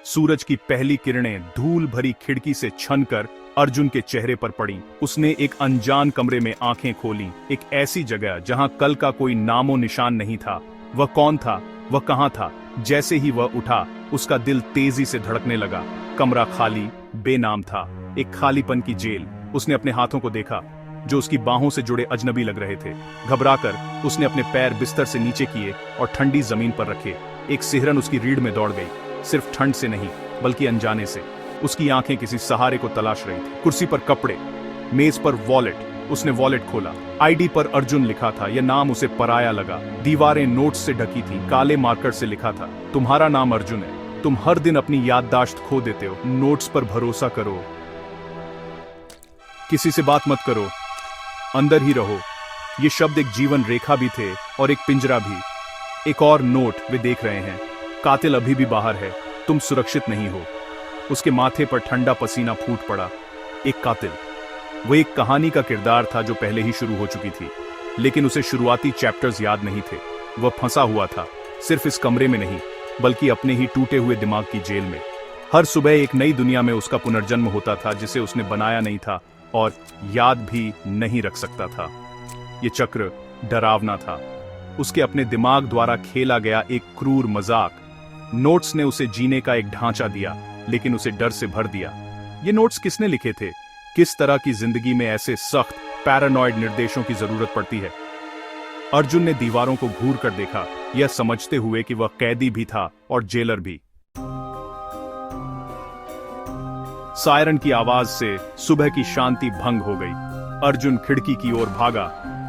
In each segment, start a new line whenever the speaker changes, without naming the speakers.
सूरज की पहली किरणें धूल भरी खिड़की से छनकर अर्जुन के चेहरे पर पड़ी। उसने एक अनजान कमरे में आंखें खोली, एक ऐसी जगह जहां कल का कोई नामो निशान नहीं था। वह कौन था, वह कहां था? जैसे ही वह उठा, उसका दिल तेजी से धड़कने लगा। कमरा खाली, बेनाम था, एक खालीपन की जेल। उसने अपने हाथों को देखा, जो उसकी बाहों से जुड़े अजनबी लग रहे थे। घबराकर उसने अपने पैर बिस्तर से नीचे किए और ठंडी जमीन पर रखे। एक सिहरन उसकी रीढ़ में दौड़ गई, सिर्फ ठंड से नहीं, बल्कि अनजाने से। उसकी आंखें किसी सहारे को तलाश रही थी। कुर्सी पर कपड़े, मेज पर वॉलेट। उसने वॉलेट खोला। आईडी पर अर्जुन लिखा था। यह नाम उसे पराया लगा। दीवारें नोट्स से ढकी थी, काले मार्कर से लिखा था, तुम्हारा नाम अर्जुन है, तुम हर दिन अपनी याददाश्त खो देते हो, नोट्स पर भरोसा करो, किसी से बात मत करो, अंदर ही रहो। ये शब्द एक जीवन रेखा भी थे और एक पिंजरा भी। एक और नोट, वे देख रहे हैं, कातिल अभी भी बाहर है, तुम सुरक्षित नहीं हो। उसके माथे पर ठंडा पसीना फूट पड़ा। एक कातिल, वो एक कहानी का किरदार था जो पहले ही शुरू हो चुकी थी, लेकिन उसे शुरुआती चैप्टर्स याद नहीं थे। वह फंसा हुआ था, सिर्फ इस कमरे में नहीं, बल्कि अपने ही टूटे हुए दिमाग की जेल में। हर सुबह एक नई दुनिया में उसका पुनर्जन्म होता था, जिसे उसने बनाया नहीं था और याद भी नहीं रख सकता था। ये चक्र डरावना था, उसके अपने दिमाग द्वारा खेला गया एक क्रूर मजाक। नोट्स ने उसे जीने का एक ढांचा दिया, लेकिन उसे डर से भर दिया। ये नोट्स किसने लिखे थे? किस तरह की जिंदगी में ऐसे सख्त पैरानॉइड निर्देशों की जरूरत पड़ती है? अर्जुन ने दीवारों को घूर कर देखा, यह समझते हुए कि वह कैदी भी था और जेलर भी। सायरन की आवाज से सुबह की शांति भंग हो गई। अर्जुन खिड़की की ओर भागा,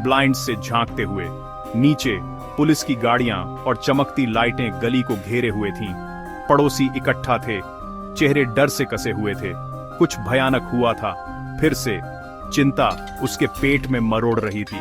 ब्लाइंड से झांकते हुए। नीचे पुलिस की गाड़ियां और चमकती लाइटें गली को घेरे हुए थीं। पड़ोसी इकट्ठा थे, चेहरे डर से कसे हुए थे। कुछ भयानक हुआ था। फिर से चिंता उसके पेट में मरोड़ रही थी।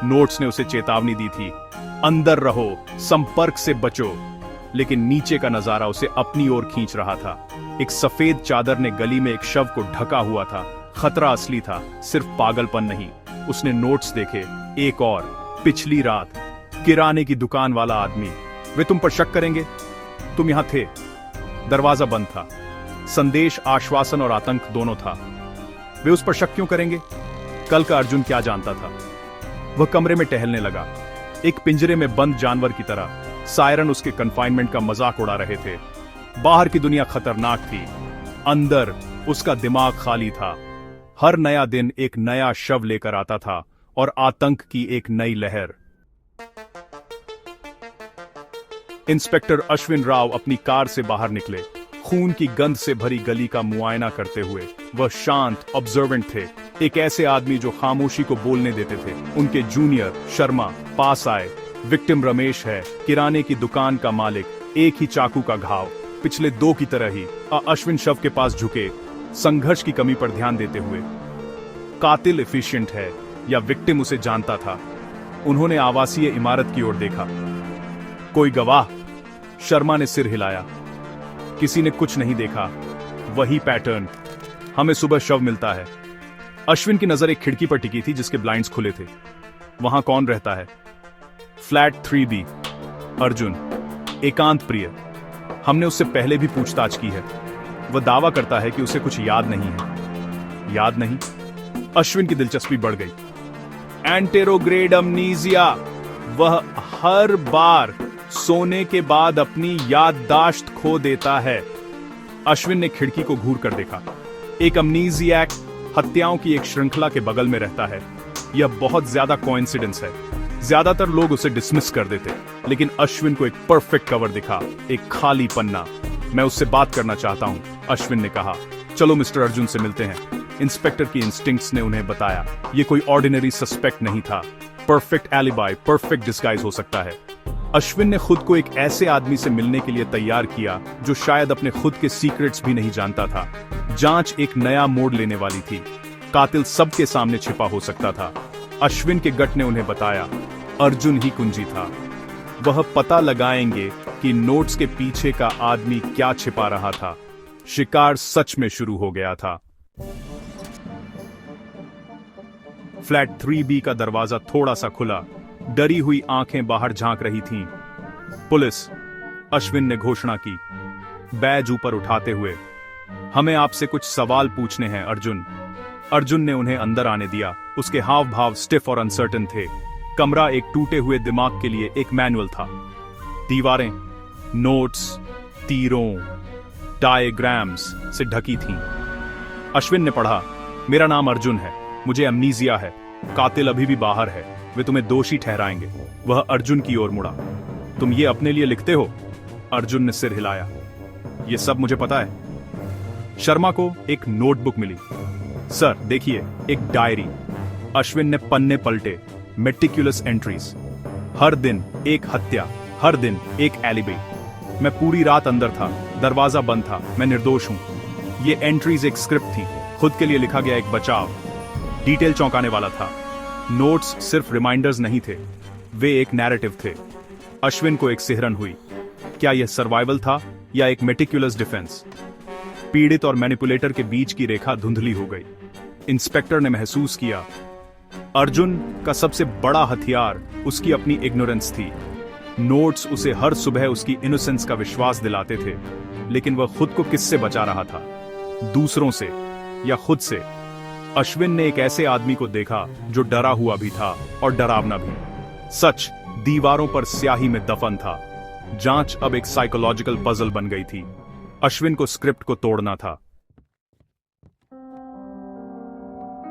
नोट्स ने उसे चेतावनी दी थी, अंदर रहो, संपर्क से बचो। लेकिन नीचे का नजारा उसे अपनी ओर खींच रहा था। एक सफेद चादर ने गली में एक शव को ढका हुआ था। खतरा असली था, सिर्फ पागलपन नहीं। उसने नोट्स देखे, एक और, पिछली रात, किराने की दुकान वाला आदमी। वे तुम पर शक करेंगे, तुम यहां थे। दरवाजा बंद था। संदेश आश्वासन और आतंक दोनों था। वे उस पर शक क्यों करेंगे? कल का अर्जुन क्या जानता था? वह कमरे में टहलने लगा, एक पिंजरे में बंद जानवर की तरह। सायरन उसके कन्फाइनमेंट का मजाक उड़ा रहे थे। बाहर की दुनिया खतरनाक थी, अंदर उसका दिमाग खाली था। हर नया दिन एक नया शव लेकर आता था और आतंक की एक नई लहर। इंस्पेक्टर अश्विन राव अपनी कार से बाहर निकले, खून की गंध से भरी गली का मुआयना करते हुए। वह शांत, ऑब्जर्वेंट थे, एक ऐसे आदमी जो खामोशी को बोलने देते थे। उनके जूनियर शर्मा पास आए। विक्टिम रमेश है, किराने की दुकान का मालिक, एक ही चाकू का घाव, पिछले दो की तरह ही। अश्विन शव के पास झुके, संघर्ष की कमी पर ध्यान देते हुए। कातिल एफिशिएंट है या विक्टिम उसे जानता था? उन्होंने आवासीय इमारत की ओर देखा। कोई गवाह? शर्मा ने सिर हिलाया। किसी ने कुछ नहीं देखा। वही पैटर्न, हमें सुबह शव मिलता है। अश्विन की नजर एक खिड़की पर टिकी थी जिसके ब्लाइंड्स खुले थे। वहां कौन रहता है? Flat 3B। अर्जुन, एकांत प्रिय। हमने उससे पहले भी पूछताछ की है। वह दावा करता है कि उसे कुछ याद नहीं है। याद नहीं? अश्विन की दिलचस्पी बढ़ गई। एंटेरोग्रेड अमनीजिया। वह हर बार सोने के बाद अपनी याददाश्त खो देता है। अश्विन ने खिड़की को घूर कर देखा। एक अमनीजियाक हत्याओं की एक श्रृंखला के बगल में रहता है। यह बहुत ज्यादा कोइंसिडेंस है। ज्यादातर लोग उसे डिसमिस कर देते, लेकिन अश्विन को एक परफेक्ट कवर दिखा, एक खाली पन्ना। मैं उससे बात करना चाहता हूं, अश्विन ने कहा। चलो मिस्टर अर्जुन से मिलते हैं। इंस्पेक्टर की इंस्टिंक्ट्स ने उन्हें बताया, यह कोई ऑर्डिनरी सस्पेक्ट नहीं था। परफेक्ट एलिबाई, परफेक्ट डिस्गाइज हो सकता है। अश्विन ने खुद को एक ऐसे आदमी से मिलने के लिए तैयार किया जो शायद अपने खुद के सीक्रेट्स भी नहीं जानता था। जांच एक नया मोड़ लेने वाली थी। कातिल सबके सामने छिपा हो सकता था। अश्विन के गट ने उन्हें बताया, अर्जुन ही कुंजी था। वह पता लगाएंगे कि नोट्स के पीछे का आदमी क्या छिपा रहा था। शिकार सच में शुरू हो गया था। फ्लैट 3B का दरवाजा थोड़ा सा खुला। डरी हुई आंखें बाहर झांक रही थीं। पुलिस, अश्विन ने घोषणा की। बैज ऊपर उठाते हुए, हमें आपसे कुछ सवाल पूछने हैं अर्जुन। अर्जुन ने उन्हें अंदर आने दिया। उसके हाव भाव स्टिफ और अनसर्टन थे। कमरा एक टूटे हुए दिमाग के लिए एक मैनुअल था। दीवारें नोट्स, तीरों, डायग्राम्स से ढकी थीं। अश्विन ने पढ़ा, मेरा नाम अर्जुन है, मुझे अमनीजिया है, कातिल अभी भी बाहर है, वे तुम्हें दोषी ठहराएंगे। वह अर्जुन की ओर मुड़ा। तुम ये अपने लिए लिखते हो? अर्जुन ने सिर हिलाया। ये सब मुझे पता है। शर्मा को एक नोटबुक मिली। सर देखिए, एक डायरी। अश्विन ने पन्ने पलटे। Meticulous entries. हर दिन एक हत्या, हर दिन एक एलिबी। मैं पूरी रात अंदर था, दरवाजा बंद था, मैं निर्दोष हूं। ये एंट्रीज एक स्क्रिप्ट थी, खुद के लिए लिखा गया एक बचाव। डिटेल चौंकाने वाला था। नोट्स सिर्फ रिमाइंडर्स नहीं थे, वे एक नैरेटिव थे। अश्विन को एक सिहरन हुई। क्या यह सर्वाइवल था या एक मेटिकुलस डिफेंस? पीड़ित और मैनिपुलेटर के बीच की रेखा धुंधली हो गई। इंस्पेक्टर ने महसूस किया, अर्जुन का सबसे बड़ा हथियार उसकी अपनी इग्नोरेंस थी। नोट्स उसे हर सुबह उसकी इनोसेंस का विश्वास दिलाते थे, लेकिन वह खुद को किससे बचा रहा था? दूसरों से या खुद से? अश्विन ने एक ऐसे आदमी को देखा जो डरा हुआ भी था और डरावना भी। सच दीवारों पर स्याही में दफन था। जांच अब एक साइकोलॉजिकल पजल बन गई थी। अश्विन को स्क्रिप्ट को तोड़ना था।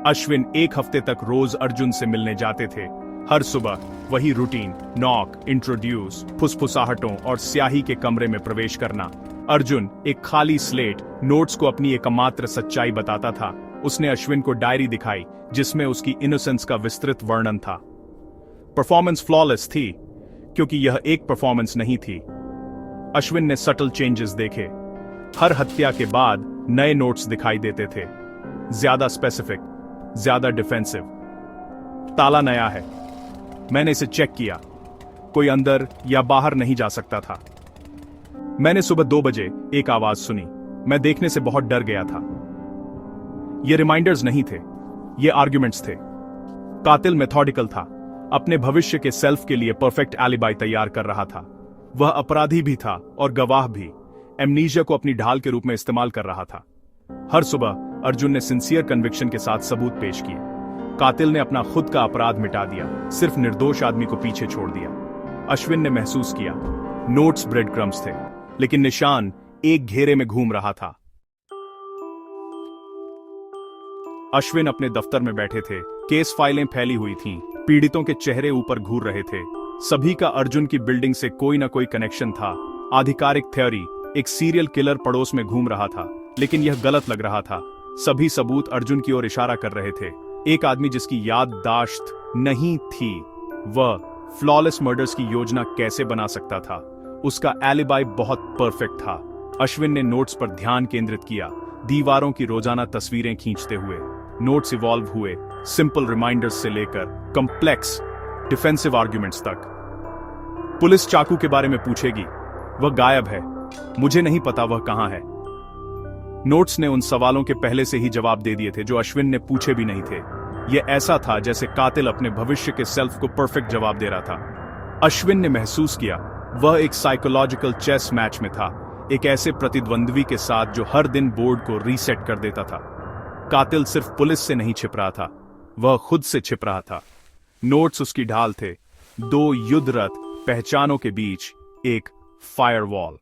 अश्विन एक हफ्ते तक रोज अर्जुन से मिलने जाते थे। हर सुबह वही रूटीन, नॉक, इंट्रोड्यूस, फुसफुसाहटों और स्याही के कमरे में प्रवेश करना। अर्जुन एक खाली स्लेट, नोट्स को अपनी एकमात्र सच्चाई बताता था। उसने अश्विन को डायरी दिखाई जिसमें उसकी इनोसेंस का विस्तृत वर्णन था। परफॉर्मेंस फ्लॉलेस थी, क्योंकि यह एक परफॉर्मेंस नहीं थी। अश्विन ने सटल चेंजेस देखे। हर हत्या के बाद नए नोट्स दिखाई देते थे, ज्यादा स्पेसिफिक, ज्यादा डिफेंसिव। ताला नया है, मैंने इसे चेक किया, कोई अंदर या बाहर नहीं जा सकता था। मैंने सुबह 2 बजे एक आवाज सुनी। मैं देखने से बहुत डर गया था। ये रिमाइंडर्स नहीं थे, ये आर्ग्यूमेंट्स थे। कातिल मेथोडिकल था, अपने भविष्य के सेल्फ के लिए परफेक्ट एलिबाई तैयार कर रहा था। वह अपराधी भी था और गवाह भी, एमनीजिया को अपनी ढाल के रूप में इस्तेमाल कर रहा था। हर सुबह अर्जुन ने सिंसियर कन्विक्शन के साथ सबूत पेश किए। कातिल ने अपना खुद का अपराध मिटा दिया, सिर्फ निर्दोष आदमी को पीछे छोड़ दिया। अश्विन ने महसूस किया, नोट्स ब्रेड क्रम्स थे, लेकिन निशान एक घेरे में घूम रहा था। अश्विन अपने दफ्तर में बैठे थे। केस फाइलें फैली हुई थीं, पीड़ितों के चेहरे ऊपर घूर रहे थे। सभी का अर्जुन की बिल्डिंग से कोई ना कोई कनेक्शन था। आधिकारिक थ्योरी, एक सीरियल किलर पड़ोस में घूम रहा था, लेकिन यह गलत लग रहा था। सभी सबूत अर्जुन की ओर इशारा कर रहे थे। एक आदमी जिसकी याददाश्त नहीं थी, वह फ्लॉलेस मर्डर्स की योजना कैसे बना सकता था? उसका एलिबाई बहुत परफेक्ट था। अश्विन ने नोट्स पर ध्यान केंद्रित किया, दीवारों की रोजाना तस्वीरें खींचते हुए। नोट्स इवॉल्व हुए, सिंपल रिमाइंडर्स से लेकर कॉम्प्लेक्स डिफेंसिव आर्ग्यूमेंट्स तक। पुलिस चाकू के बारे में पूछेगी, वह गायब है, मुझे नहीं पता वह कहां है। नोट्स ने उन सवालों के पहले से ही जवाब दे दिए थे जो अश्विन ने पूछे भी नहीं थे। यह ऐसा था जैसे कातिल अपने भविष्य के सेल्फ को परफेक्ट जवाब दे रहा था। अश्विन ने महसूस किया वह एक साइकोलॉजिकल चेस मैच में था, एक ऐसे प्रतिद्वंद्वी के साथ जो हर दिन बोर्ड को रीसेट कर देता था। कातिल सिर्फ पुलिस से नहीं छिप रहा था, वह खुद से छिप रहा था। नोट्स उसकी ढाल थे, 2 युद्धरत पहचानों के बीच एक फायरवॉल।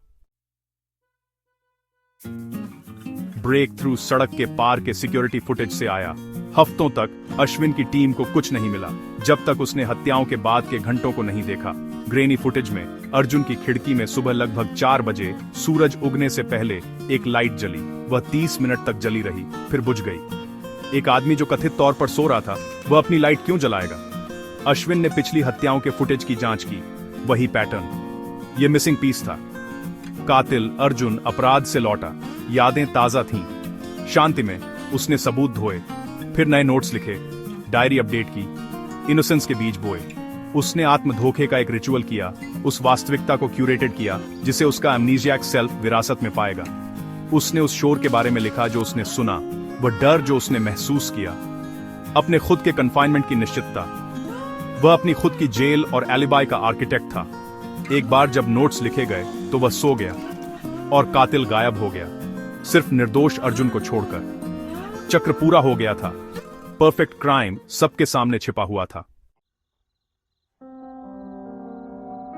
ब्रेक थ्रू सड़क के पार के सिक्योरिटी फुटेज से आया। हफ्तों तक अश्विन की टीम को कुछ नहीं मिला, जब तक उसने हत्याओं के बाद के घंटों को नहीं देखा। ग्रेनी फुटेज में अर्जुन की खिड़की में सुबह लगभग 4 बजे सूरज उगने से पहले एक लाइट जली। वह 30 मिनट तक जली रही, फिर बुझ गई। एक आदमी जो कथित तौर पर सो रहा था, वह अपनी लाइट क्यों जलाएगा? अश्विन ने पिछली हत्याओं के फुटेज की जांच की। वही पैटर्न, यह मिसिंग पीस था। कातिल अर्जुन अपराध से लौटा, यादें ताजा थीं। शांति में उसने सबूत धोए, फिर नए नोट्स लिखे, डायरी अपडेट की, इनोसेंस के बीज बोए। उसने आत्म धोखे का एक रिचुअल किया, उस वास्तविकता को क्यूरेटेड किया जिसे उसका अमनीजियाक सेल्फ विरासत में पाएगा। उसने उस शोर के बारे में लिखा जो उसने सुना, वह डर जो उसने महसूस किया, अपने खुद के कन्फाइनमेंट की निश्चितता। वह अपनी खुद की जेल और एलिबाई का आर्किटेक्ट था। एक बार जब नोट्स लिखे गए तो वह सो गया। और कातिल गायब हो गया, सिर्फ निर्दोष अर्जुन को छोड़कर। चक्र पूरा हो गया था। परफेक्ट क्राइम सबके सामने छिपा हुआ था।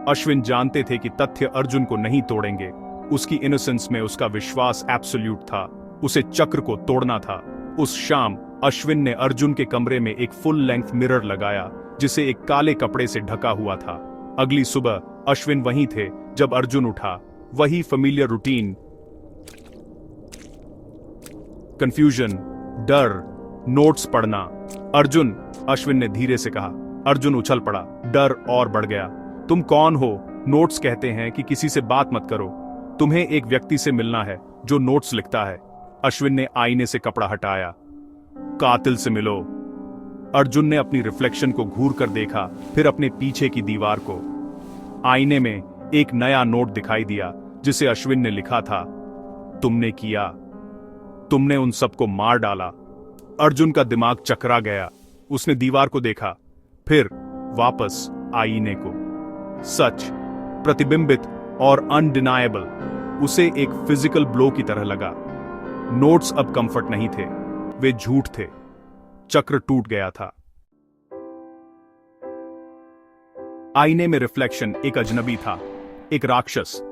अश्विन जानते थे कि तथ्य अर्जुन को नहीं तोड़ेंगे। उसकी इनोसेंस में उसका विश्वास एब्सोल्यूट था। उसे चक्र को तोड़ना था। उस शाम अश्विन ने अर्जुन के कमरे में एक फुल लेंथ मिरर लगाया, जिसे एक काले कपड़े से ढका हुआ था। अगली सुबह अश्विन वहीं थे जब अर्जुन उठा। वही फेमिलियर रूटीन, कंफ्यूजन, डर, नोट्स पढ़ना। अर्जुन, अश्विन ने धीरे से कहा। अर्जुन उछल पड़ा। डर और बढ़ गया। तुम कौन हो? नोट्स कहते हैं कि किसी से बात मत करो। तुम्हें एक व्यक्ति से मिलना है जो नोट्स लिखता है। अश्विन ने आईने से कपड़ा हटाया। कातिल से मिलो। अर्जुन ने अपनी रिफ्लेक्शन को घूर कर देखा, फिर अपने पीछे की दीवार को। आईने में एक नया नोट दिखाई दिया, जिसे अश्विन ने लिखा था, तुमने किया, तुमने उन सबको मार डाला। अर्जुन का दिमाग चकरा गया। उसने दीवार को देखा, फिर वापस आईने को। सच, प्रतिबिंबित और अनडिनायबल, उसे एक फिजिकल ब्लो की तरह लगा। नोट्स अब कंफर्ट नहीं थे, वे झूठ थे। चक्र टूट गया था। आईने में रिफ्लेक्शन एक अजनबी था, एक राक्षस।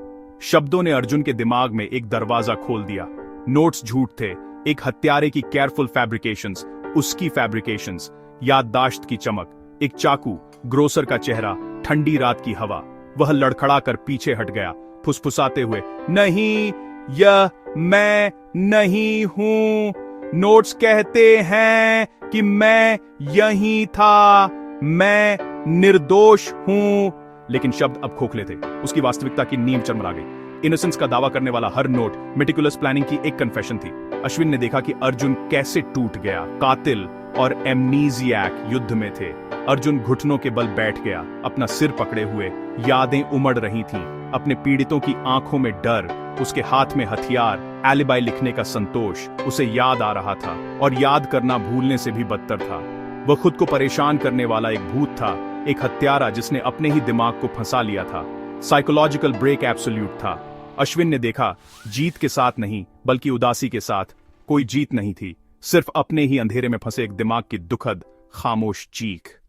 शब्दों ने अर्जुन के दिमाग में एक दरवाजा खोल दिया। नोट्स झूठ थे, एक हत्यारे की केयरफुल फैब्रिकेशंस, उसकी फैब्रिकेशंस, याददाश्त की चमक, एक चाकू, ग्रोसर का चेहरा, ठंडी रात की हवा। वह लड़खड़ा कर पीछे हट गया, फुसफुसाते हुए, नहीं, यह मैं नहीं हूं। नोट्स कहते हैं कि मैं यहीं था, मैं निर्दोष हूं। लेकिन शब्द अब खोखले थे। उसकी वास्तविकता की नींव चरमरा गई। इनोसेंस का दावा करने वाला हर नोट मेटिकुलस प्लानिंग की एक कन्फेशन थी। अश्विन ने देखा कि अर्जुन कैसे टूट गया। कातिल और एमनीजियक युद्ध में थे। अर्जुन घुटनों के बल बैठ गया, अपना सिर पकड़े हुए। यादें उमड़ रही थीं, अपने पीड़ितों की आंखों में डर, उसके हाथ में हथियार, एलिबाई लिखने का संतोष। उसे याद आ रहा था, और याद करना भूलने से भी बदतर था। वह खुद को परेशान करने वाला एक भूत था, एक हत्यारा जिसने अपने ही दिमाग को फंसा लिया था। साइकोलॉजिकल ब्रेक एब्सोल्यूट था। अश्विन ने देखा, जीत के साथ नहीं बल्कि उदासी के साथ कोई जीत नहीं थी, सिर्फ अपने ही अंधेरे में फंसे एक दिमाग की दुखद खामोश चीख।